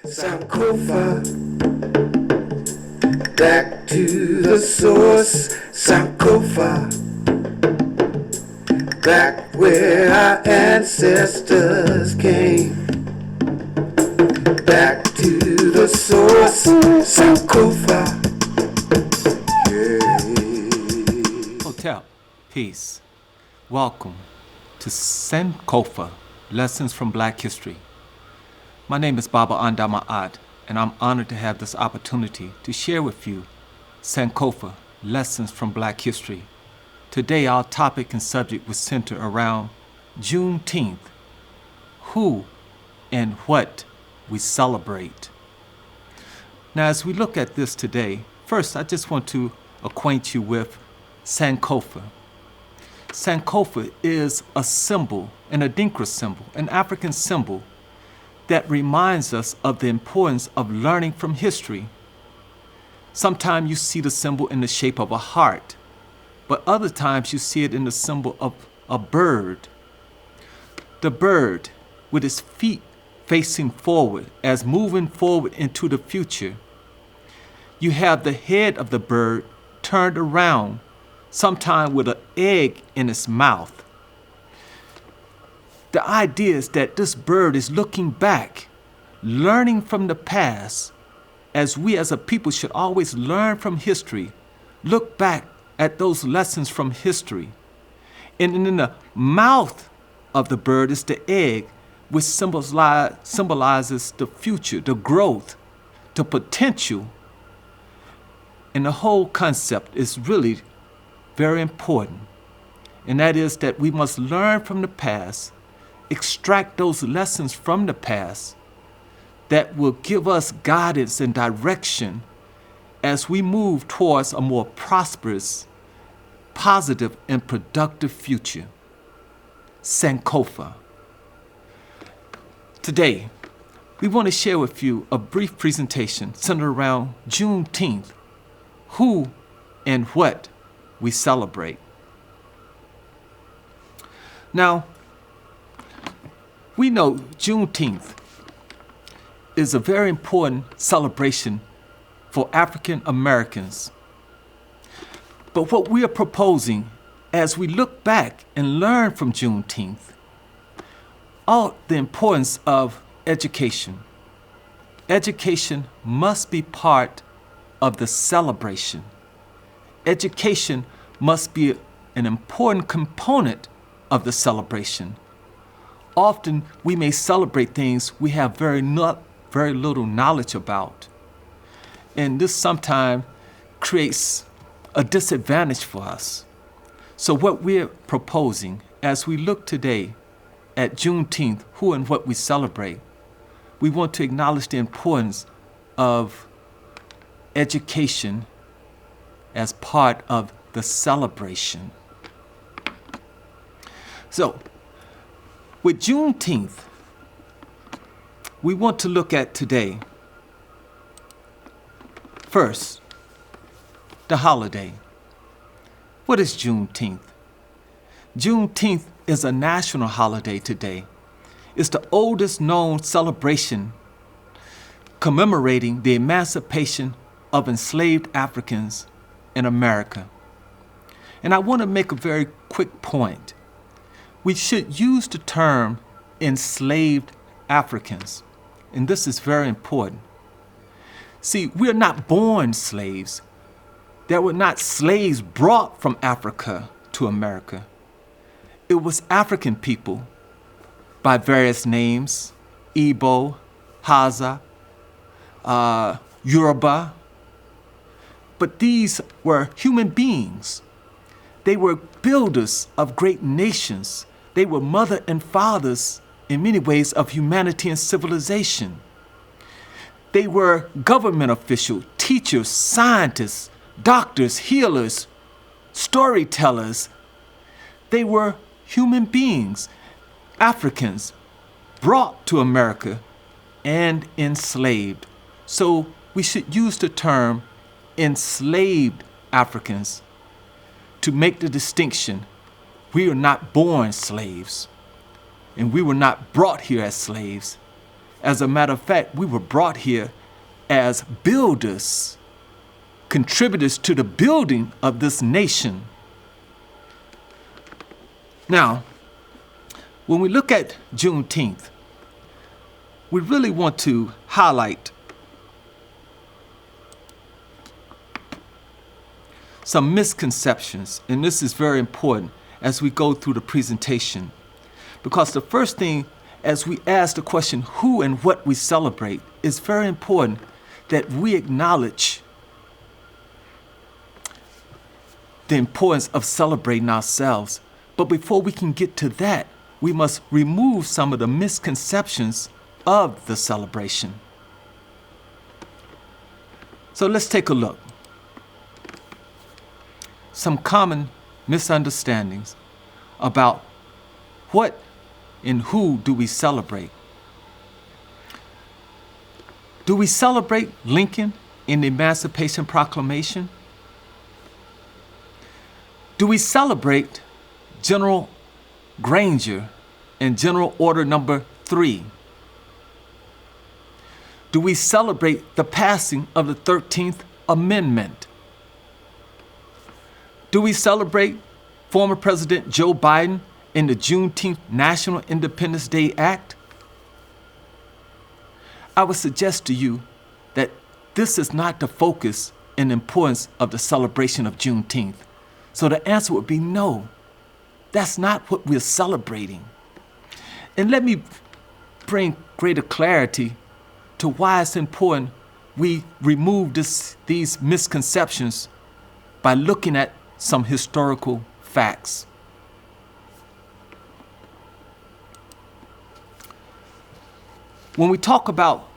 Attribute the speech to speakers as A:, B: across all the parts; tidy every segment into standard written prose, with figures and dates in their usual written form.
A: Sankofa, back to the source. Sankofa, back where our ancestors came. Back to the source. Sankofa. Yeah.
B: Hotel, peace. Welcome to Sankofa, Lessons from Black History. My name is Baba Andama'at, and I'm honored to have this opportunity to share with you Sankofa, Lessons from Black History. Today, our topic and subject was centered around Juneteenth, who and what we celebrate. Now, as we look at this today, first, I just want to acquaint you with Sankofa. Sankofa is a symbol, an Adinkra symbol, an African symbol that reminds us of the importance of learning from history. Sometimes you see the symbol in the shape of a heart, but other times you see it in the symbol of a bird. The bird, with its feet facing forward as moving forward into the future. You have the head of the bird turned around, sometimes with an egg in its mouth. The idea is that this bird is looking back, learning from the past, as we as a people should always learn from history, look back at those lessons from history. And in the mouth of the bird is the egg, which symbolizes the future, the growth, the potential. And the whole concept is really very important. And that is that we must learn from the past, extract those lessons from the past that will give us guidance and direction as we move towards a more prosperous, positive, and productive future. Sankofa. Today, we want to share with you a brief presentation centered around Juneteenth, who and what we celebrate. Now, we know Juneteenth is a very important celebration for African Americans. But what we are proposing as we look back and learn from Juneteenth, the importance of education. Education must be part of the celebration. Education must be an important component of the celebration. Often we may celebrate things we have very little knowledge about. And this sometimes creates a disadvantage for us. So what we're proposing as we look today at Juneteenth, who and what we celebrate, we want to acknowledge the importance of education as part of the celebration. So, with Juneteenth, we want to look at today, first, the holiday. What is Juneteenth? Juneteenth is a national holiday today. It's the oldest known celebration commemorating the emancipation of enslaved Africans in America. And I want to make a very quick point. We should use the term enslaved Africans, and this is very important. See, we are not born slaves. There were not slaves brought from Africa to America. It was African people by various names, Igbo, Haza, Yoruba. But these were human beings. They were builders of great nations. They were mother and fathers, in many ways, of humanity and civilization. They were government officials, teachers, scientists, doctors, healers, storytellers. They were human beings, Africans, brought to America and enslaved. So we should use the term enslaved Africans to make the distinction. We are not born slaves, and we were not brought here as slaves. As a matter of fact, we were brought here as builders, contributors to the building of this nation. Now, when we look at Juneteenth, we really want to highlight some misconceptions, and this is very important as we go through the presentation. Because the first thing, as we ask the question, who and what we celebrate, it's very important that we acknowledge the importance of celebrating ourselves. But before we can get to that, we must remove some of the misconceptions of the celebration. So let's take a look. Some common misunderstandings about what and who do we celebrate. Do we celebrate Lincoln in the Emancipation Proclamation? Do we celebrate General Granger in General Order Number 3? Do we celebrate the passing of the 13th Amendment? Do we celebrate former President Joe Biden in the Juneteenth National Independence Day Act? I would suggest to you that this is not the focus and importance of the celebration of Juneteenth. So the answer would be no. That's not what we're celebrating. And let me bring greater clarity to why it's important we remove these misconceptions by looking at some historical facts. When we talk about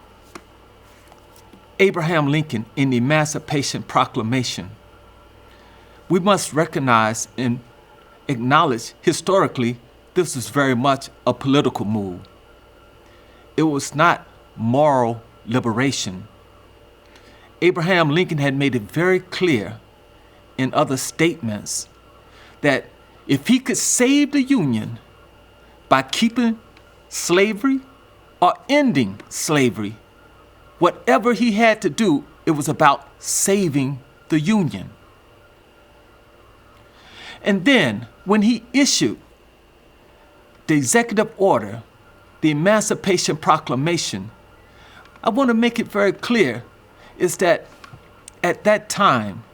B: Abraham Lincoln in the Emancipation Proclamation, we must recognize and acknowledge historically this is very much a political move. It was not moral liberation. Abraham Lincoln had made it very clear in other statements that if he could save the Union by keeping slavery or ending slavery, whatever he had to do, it was about saving the Union. And then when he issued the executive order, the Emancipation Proclamation, I want to make it very clear is that at that time,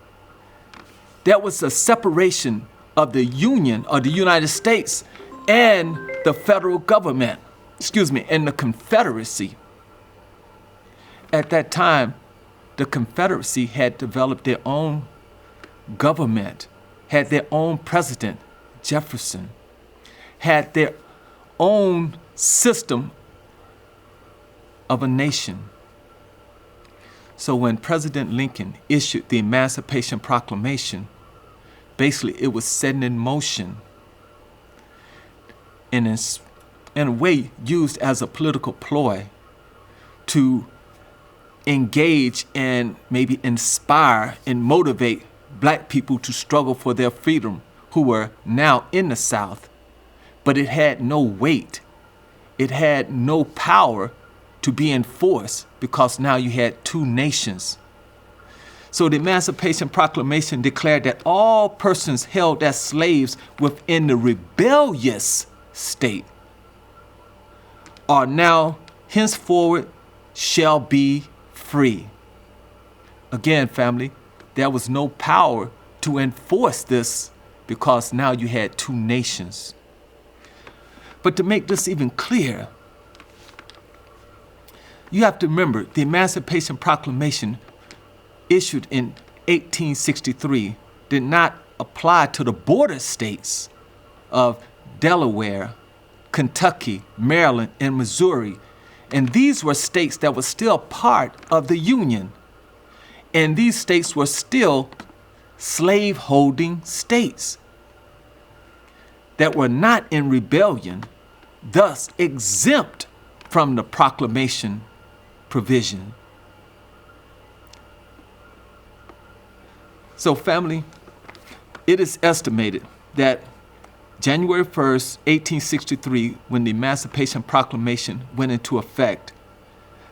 B: there was a separation of the Union or the United States and the federal government, and the Confederacy. At that time, the Confederacy had developed their own government, had their own president, Jefferson, had their own system of a nation. So when President Lincoln issued the Emancipation Proclamation, basically it was setting in motion and in a way used as a political ploy to engage and maybe inspire and motivate black people to struggle for their freedom who were now in the South. But it had no weight. It had no power to be enforced because now you had two nations. So the Emancipation Proclamation declared that all persons held as slaves within the rebellious state are now henceforward shall be free. Again, family, there was no power to enforce this because now you had two nations. But to make this even clear, you have to remember the Emancipation Proclamation issued in 1863 did not apply to the border states of Delaware, Kentucky, Maryland, and Missouri. And these were states that were still part of the Union. And these states were still slave-holding states that were not in rebellion, thus exempt from the proclamation provision. So family, it is estimated that January 1st, 1863, when the Emancipation Proclamation went into effect,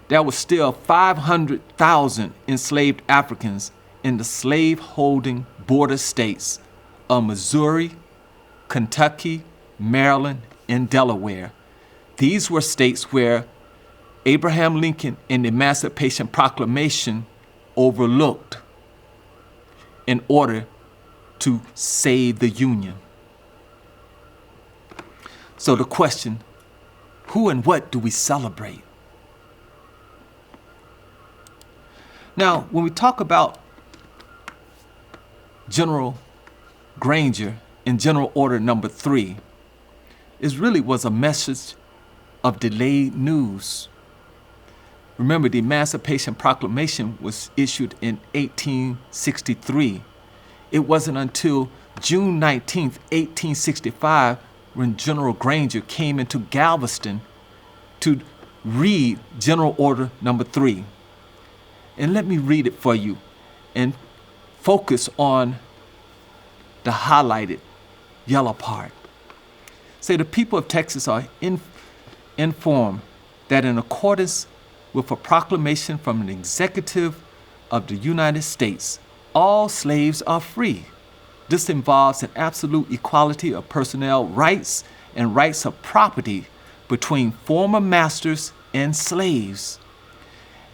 B: there were still 500,000 enslaved Africans in the slave-holding border states of Missouri, Kentucky, Maryland, and Delaware. These were states where Abraham Lincoln and the Emancipation Proclamation overlooked in order to save the Union. So the question, who and what do we celebrate? Now, when we talk about General Granger in General Order Number 3, it really was a message of delayed news. Remember, the Emancipation Proclamation was issued in 1863. It wasn't until June 19, 1865, when General Granger came into Galveston to read General Order Number 3. And let me read it for you and focus on the highlighted yellow part. Say, the people of Texas are informed that in accordance with a proclamation from an executive of the United States, all slaves are free. This involves an absolute equality of personnel rights and rights of property between former masters and slaves,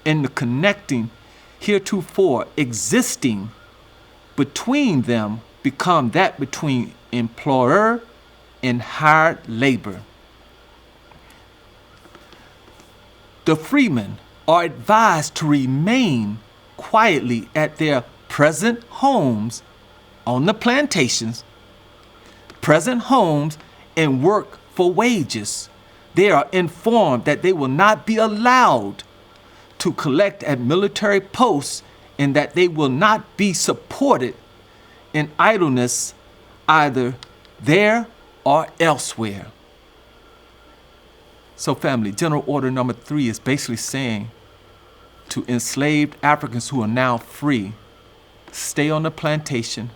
B: and the connecting heretofore existing between them become that between employer and hired labor. The freemen are advised to remain quietly at their present homes on the plantations, and work for wages. They are informed that they will not be allowed to collect at military posts and that they will not be supported in idleness either there or elsewhere. So family, General Order Number 3 is basically saying to enslaved Africans who are now free, stay on the plantation,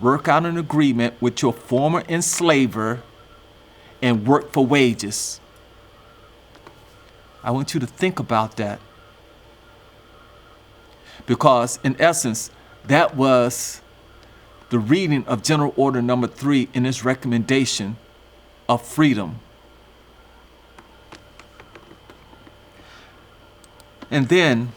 B: work out an agreement with your former enslaver, and work for wages. I want you to think about that. Because in essence, that was the reading of General Order Number 3 in its recommendation of freedom. And then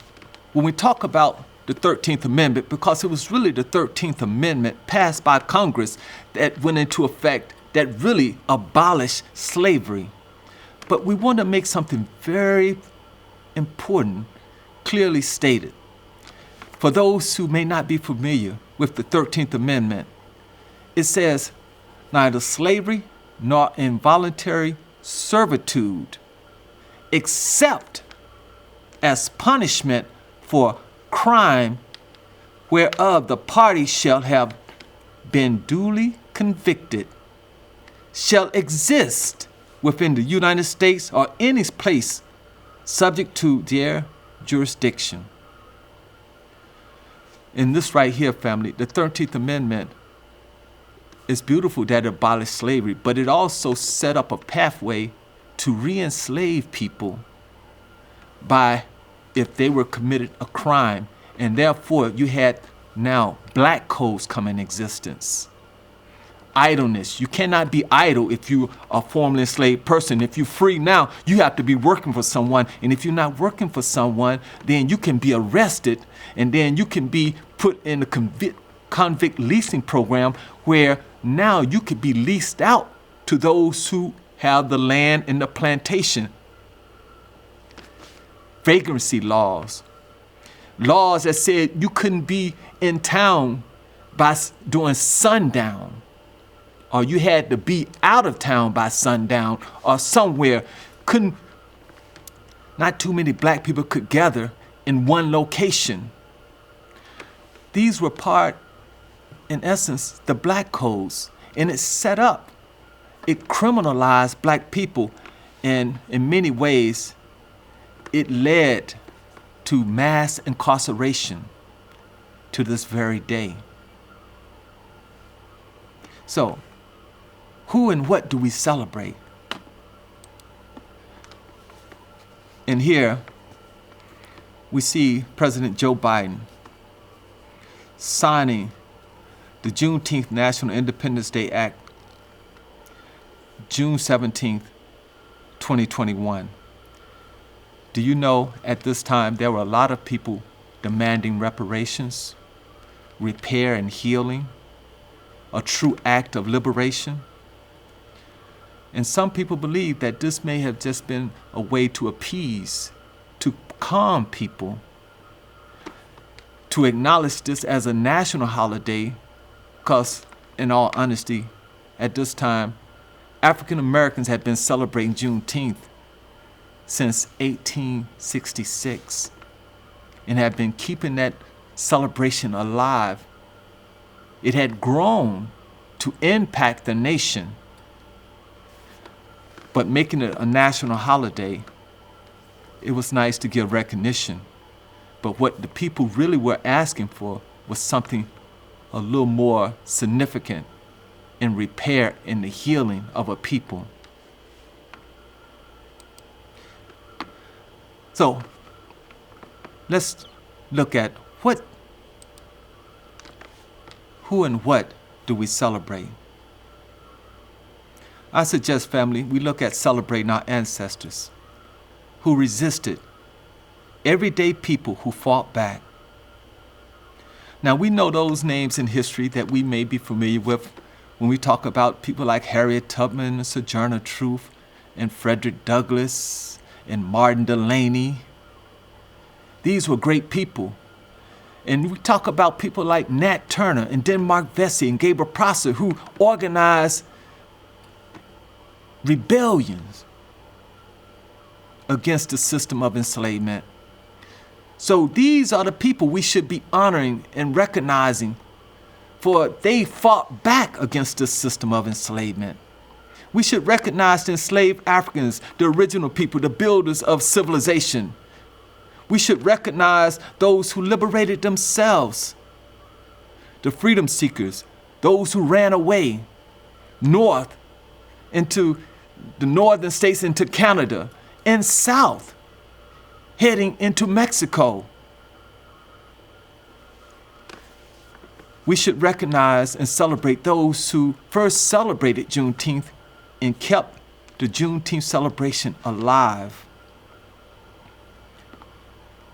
B: when we talk about the 13th Amendment, because it was really the 13th Amendment passed by Congress that went into effect that really abolished slavery. But we want to make something very important clearly stated. For those who may not be familiar with the 13th Amendment, it says, neither slavery nor involuntary servitude, except as punishment for crime whereof the party shall have been duly convicted, shall exist within the United States or any place subject to their jurisdiction. In this right here, family, the 13th Amendment is beautiful that it abolished slavery, but it also set up a pathway to re-enslave people by if they were committed a crime. And therefore, you had now black codes come in existence. Idleness. You cannot be idle if you are a formerly enslaved person. If you're free now, you have to be working for someone. And if you're not working for someone, then you can be arrested and then you can be put in a convict leasing program where now you could be leased out to those who have the land and the plantation. Vagrancy laws. Laws that said you couldn't be in town by doing sundown, or you had to be out of town by sundown or somewhere. Not too many black people could gather in one location. These were part, in essence, the black codes, and it set up, it criminalized black people, and in many ways, it led to mass incarceration to this very day. So, who and what do we celebrate? And here, we see President Joe Biden signing the Juneteenth National Independence Day Act, June 17th, 2021. Do you know at this time there were a lot of people demanding reparations, repair and healing, a true act of liberation? And some people believe that this may have just been a way to appease, to calm people, to acknowledge this as a national holiday, because in all honesty, at this time, African Americans had been celebrating Juneteenth since 1866 and have been keeping that celebration alive. It had grown to impact the nation, but making it a national holiday, it was nice to give recognition. But what the people really were asking for was something a little more significant in repair and the healing of a people. So let's look at who and what do we celebrate? I suggest, family, we look at celebrating our ancestors who resisted, everyday people who fought back. Now, we know those names in history that we may be familiar with when we talk about people like Harriet Tubman, and Sojourner Truth, and Frederick Douglass, and Martin Delany. These were great people. And we talk about people like Nat Turner and Denmark Vesey and Gabriel Prosser, who organized rebellions against the system of enslavement. So these are the people we should be honoring and recognizing, for they fought back against the system of enslavement. We should recognize the enslaved Africans, the original people, the builders of civilization. We should recognize those who liberated themselves, the freedom seekers, those who ran away north into the northern states, into Canada, and south, heading into Mexico. We should recognize and celebrate those who first celebrated Juneteenth and kept the Juneteenth celebration alive.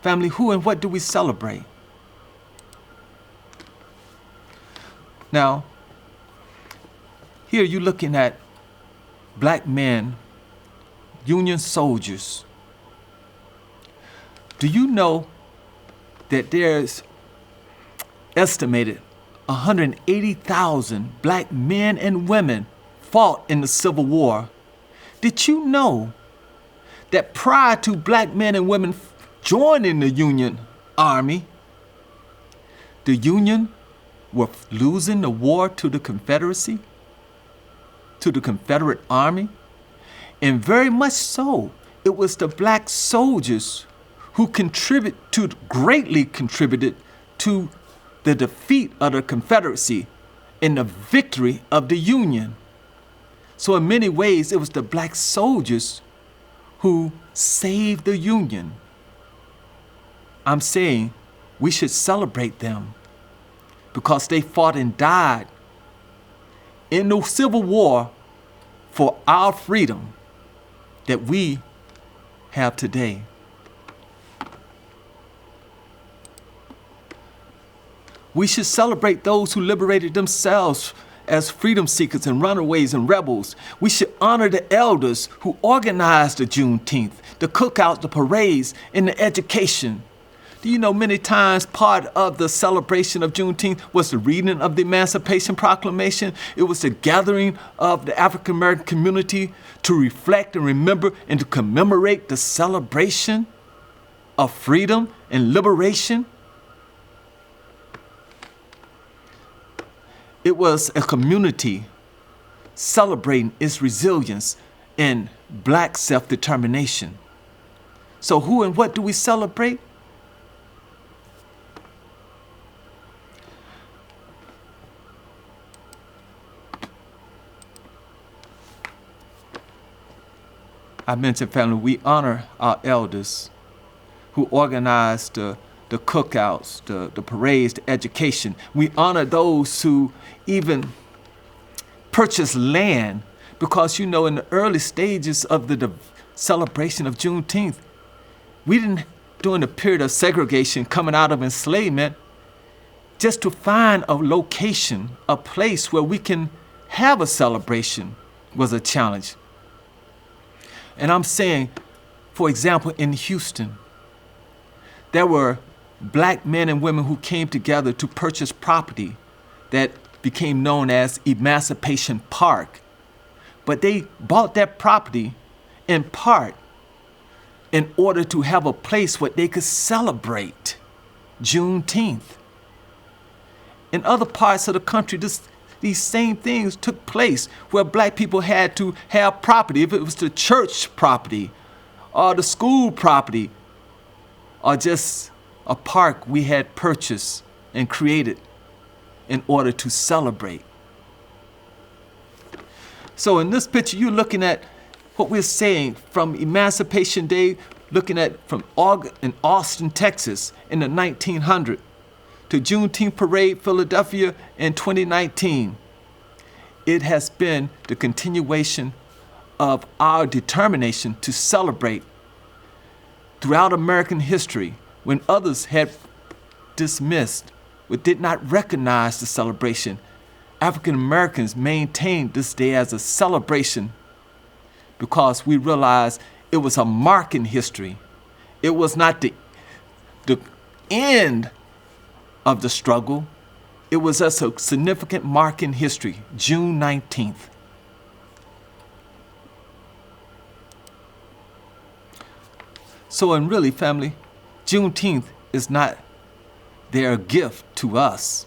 B: Family, who and what do we celebrate? Now, here you're looking at black men, Union soldiers. Do you know that there's estimated 180,000 black men and women fought in the Civil War? Did you know that prior to black men and women joining the Union Army, the Union were losing the war to the Confederacy, to the Confederate Army? And very much so, it was the black soldiers who greatly contributed to the defeat of the Confederacy and the victory of the Union. So in many ways, it was the black soldiers who saved the Union. I'm saying we should celebrate them because they fought and died in the Civil War for our freedom that we have today. We should celebrate those who liberated themselves as freedom seekers and runaways and rebels. We should honor the elders who organized the Juneteenth, the cookouts, the parades, and the education. Do you know many times part of the celebration of Juneteenth was the reading of the Emancipation Proclamation? It was the gathering of the African American community to reflect and remember and to commemorate the celebration of freedom and liberation. It was a community celebrating its resilience and black self-determination. So who and what do we celebrate? I mentioned, family, we honor our elders who organized the cookouts, the parades, the education. We honor those who even purchased land because, in the early stages of the celebration of Juneteenth, we didn't, during the period of segregation coming out of enslavement, just to find a location, a place where we can have a celebration was a challenge. And I'm saying, for example, in Houston, there were black men and women who came together to purchase property that became known as Emancipation Park. But they bought that property in part in order to have a place where they could celebrate Juneteenth. In other parts of the country, these same things took place where black people had to have property, if it was the church property or the school property or just a park we had purchased and created in order to celebrate. So in this picture, you're looking at what we're saying from Emancipation Day, looking at from in Austin, Texas in the 1900s to Juneteenth Parade, Philadelphia in 2019. It has been the continuation of our determination to celebrate throughout American history when others had dismissed or did not recognize the celebration. African Americans maintained this day as a celebration because we realized it was a mark in history. It was not the end of the struggle. It was a significant mark in history, June 19th. So, and really, family, Juneteenth is not their gift to us.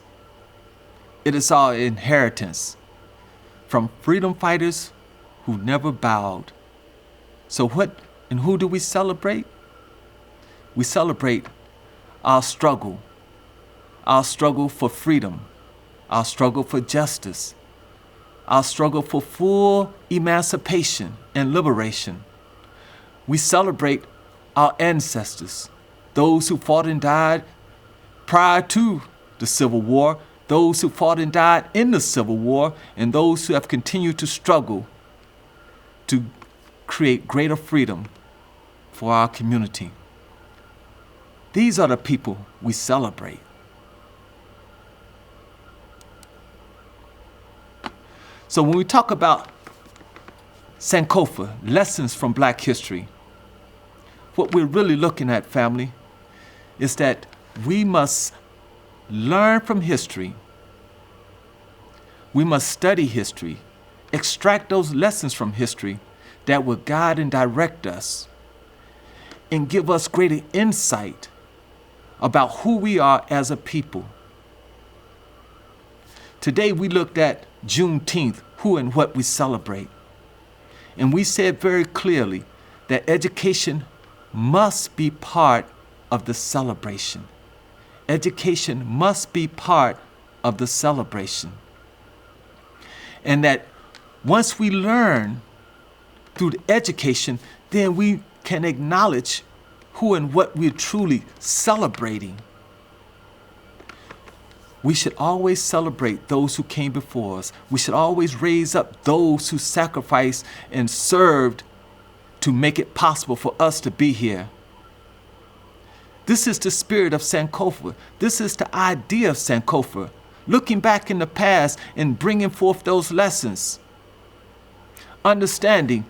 B: It is our inheritance from freedom fighters who never bowed. So what and who do we celebrate? We celebrate our struggle for freedom, our struggle for justice, our struggle for full emancipation and liberation. We celebrate our ancestors, those who fought and died prior to the Civil War, those who fought and died in the Civil War, and those who have continued to struggle to create greater freedom for our community. These are the people we celebrate. So when we talk about Sankofa, lessons from Black history, what we're really looking at, family, is that we must learn from history. We must study history, extract those lessons from history that will guide and direct us and give us greater insight about who we are as a people. Today we looked at Juneteenth, who and what we celebrate. And we said very clearly that education must be part of the celebration. Education must be part of the celebration. And that once we learn through the education, then we can acknowledge who and what we're truly celebrating. We should always celebrate those who came before us. We should always raise up those who sacrificed and served to make it possible for us to be here. This is the spirit of Sankofa. This is the idea of Sankofa. Looking back in the past and bringing forth those lessons. Understanding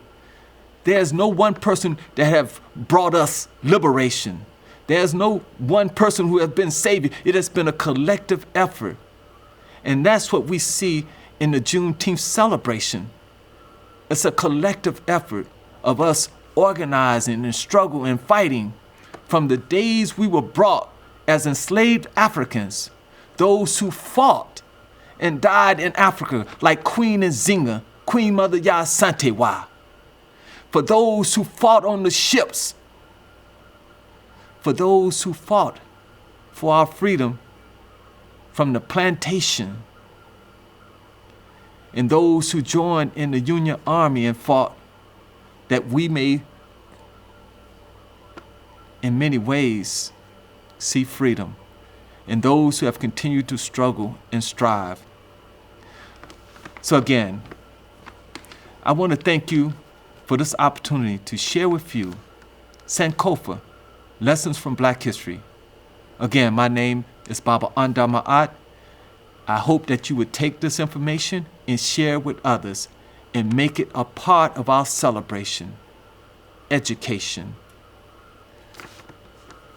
B: there's no one person that have brought us liberation. There's no one person who has been savior. It has been a collective effort. And that's what we see in the Juneteenth celebration. It's a collective effort of us organizing and struggling and fighting from the days we were brought as enslaved Africans, those who fought and died in Africa like Queen Nzinga, Queen Mother Yasantewa, for those who fought on the ships, for those who fought for our freedom from the plantation, and those who joined in the Union Army and fought that we may in many ways, see freedom in those who have continued to struggle and strive. So again, I want to thank you for this opportunity to share with you Sankofa, Lessons from Black History. Again, my name is Baba Andama'at. I hope that you would take this information and share with others and make it a part of our celebration, education.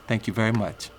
B: Thank you very much.